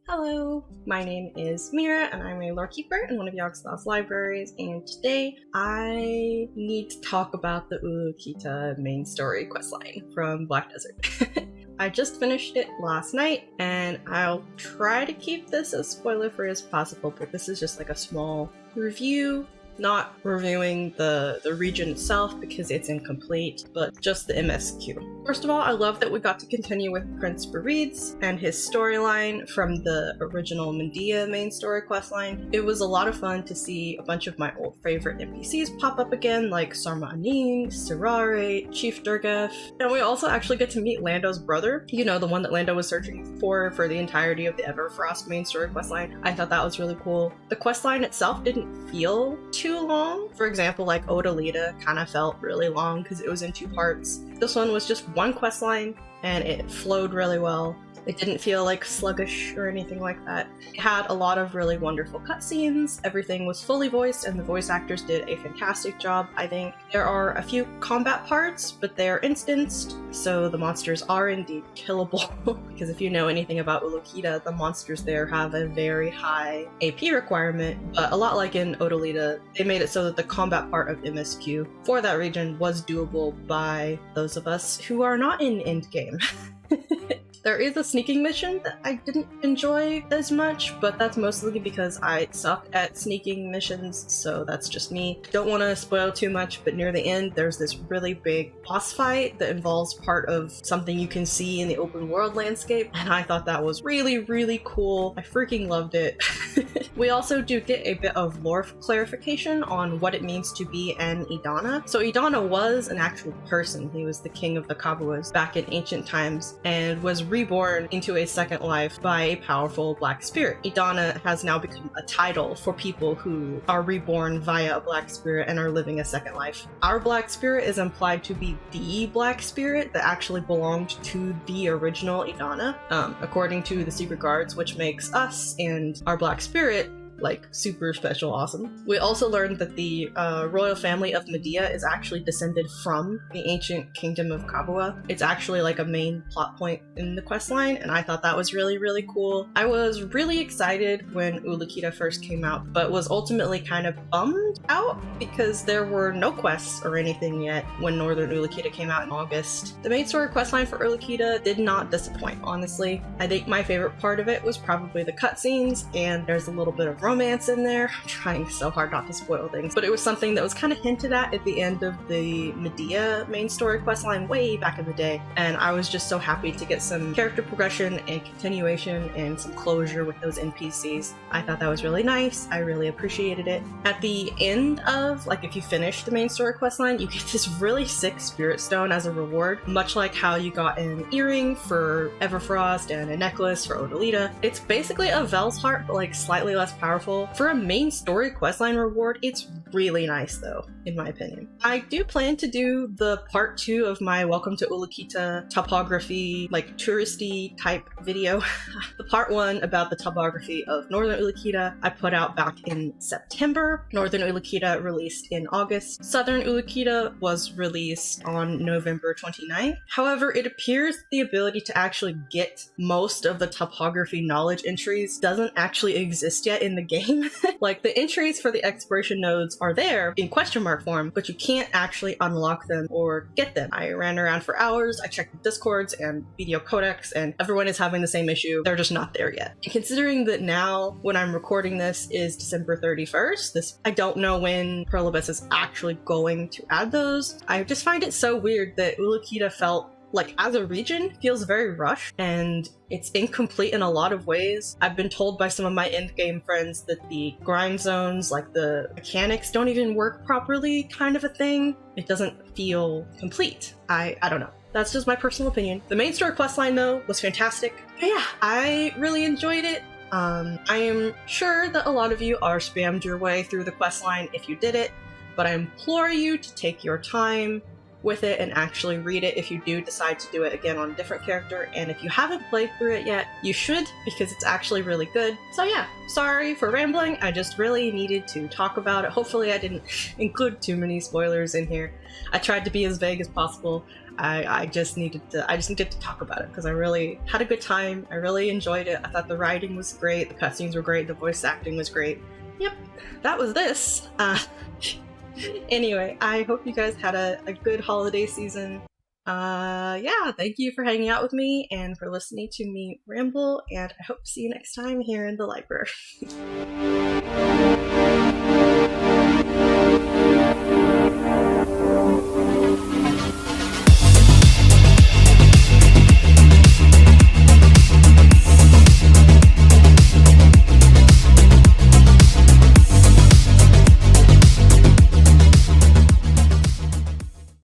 Hello, my name is Meerah and I'm a Lorekeeper in one of Yogg-Sothoth's libraries, and today I need to talk about the Ulukita main story questline from Black Desert. I just finished it last night and I'll try to keep this as spoiler-free as possible, but this is just like a small review. Not reviewing the region itself because it's incomplete, but just the MSQ. First of all, I love that we got to continue with Prince Bereeds and his storyline from the original MidnightSolum main story questline. It was a lot of fun to see a bunch of my old favorite NPCs pop up again, like Sarma Anin, Sirare, Chief Durgef, and we also actually get to meet Lando's brother, you know, the one that Lando was searching for the entirety of the Everfrost main story questline. I thought that was really cool. The questline itself didn't feel too long. For example, like Ulukita kind of felt really long because it was in two parts. This one was just one quest line and it flowed really well. It didn't feel like sluggish or anything like that. It had a lot of really wonderful cutscenes. Everything was fully voiced and the voice actors did a fantastic job, I think. There are a few combat parts, but they're instanced, so the monsters are indeed killable. Because if you know anything about Ulukita, the monsters there have a very high AP requirement, but a lot like in Ulukita, they made it so that the combat part of MSQ for that region was doable by those of us who are not in endgame. There is a sneaking mission that I didn't enjoy as much, but that's mostly because I suck at sneaking missions, so that's just me. Don't want to spoil too much, but near the end there's this really big boss fight that involves part of something you can see in the open world landscape, and I thought that was really, really cool. I freaking loved it. We also do get a bit of lore clarification on what it means to be an Idana. So Idana was an actual person. He was the king of the Kabuas back in ancient times and was reborn into a second life by a powerful black spirit. Idana has now become a title for people who are reborn via a black spirit and are living a second life. Our black spirit is implied to be the black spirit that actually belonged to the original Idana, according to the secret guards, which makes us and our black spirit like super special awesome. We also learned that the royal family of Medea is actually descended from the ancient kingdom of Kabua. It's actually like a main plot point in the questline, and I thought that was really, really cool. I was really excited when Ulukita first came out, but was ultimately kind of bummed out because there were no quests or anything yet when Northern Ulukita came out in August. The main story questline for Ulukita did not disappoint, honestly. I think my favorite part of it was probably the cutscenes, and there's a little bit of romance in there. I'm trying so hard not to spoil things, but it was something that was kind of hinted at the end of the Medea main story questline way back in the day, and I was just so happy to get some character progression and continuation and some closure with those NPCs. I thought that was really nice. I really appreciated it. At the end of, like, if you finish the main story questline, you get this really sick spirit stone as a reward, much like how you got an earring for Everfrost and a necklace for Ulukita. It's basically a Vel's heart, but like slightly less powerful. For a main story questline reward, it's really nice though, in my opinion. I do plan to do the part 2 of my Welcome to Ulukita topography, like touristy type video. The part 1 about the topography of Northern Ulukita I put out back in September. Northern Ulukita released in August. Southern Ulukita was released on November 29th. However, it appears the ability to actually get most of the topography knowledge entries doesn't actually exist yet in the game. Like, the entries for the exploration nodes are there in question mark form, but you can't actually unlock them or get them. I ran around for hours, I checked the discords and video codecs, and everyone is having the same issue. They're just not there yet. And considering that now, when I'm recording this, is December 31st, I don't know when Perlibus is actually going to add those. I just find it so weird that Ulukita felt like, as a region, feels very rushed and it's incomplete in a lot of ways. I've been told by some of my endgame friends that the grind zones, like the mechanics, don't even work properly, kind of a thing. It doesn't feel complete. I don't know. That's just my personal opinion. The main story questline though was fantastic. But yeah, I really enjoyed it. I am sure that a lot of you are spammed your way through the questline if you did it, but I implore you to take your time, with it and actually read it if you do decide to do it again on a different character. And if you haven't played through it yet, you should, because it's actually really good. So yeah, sorry for rambling. I just really needed to talk about it. Hopefully I didn't include too many spoilers in here. I tried to be as vague as possible. I just needed to talk about it because I really had a good time. I really enjoyed it. I thought the writing was great, the cutscenes were great, the voice acting was great. Yep, that was this. Anyway, I hope you guys had a good holiday season. Yeah, thank you for hanging out with me and for listening to me ramble, and I hope to see you next time here in the library.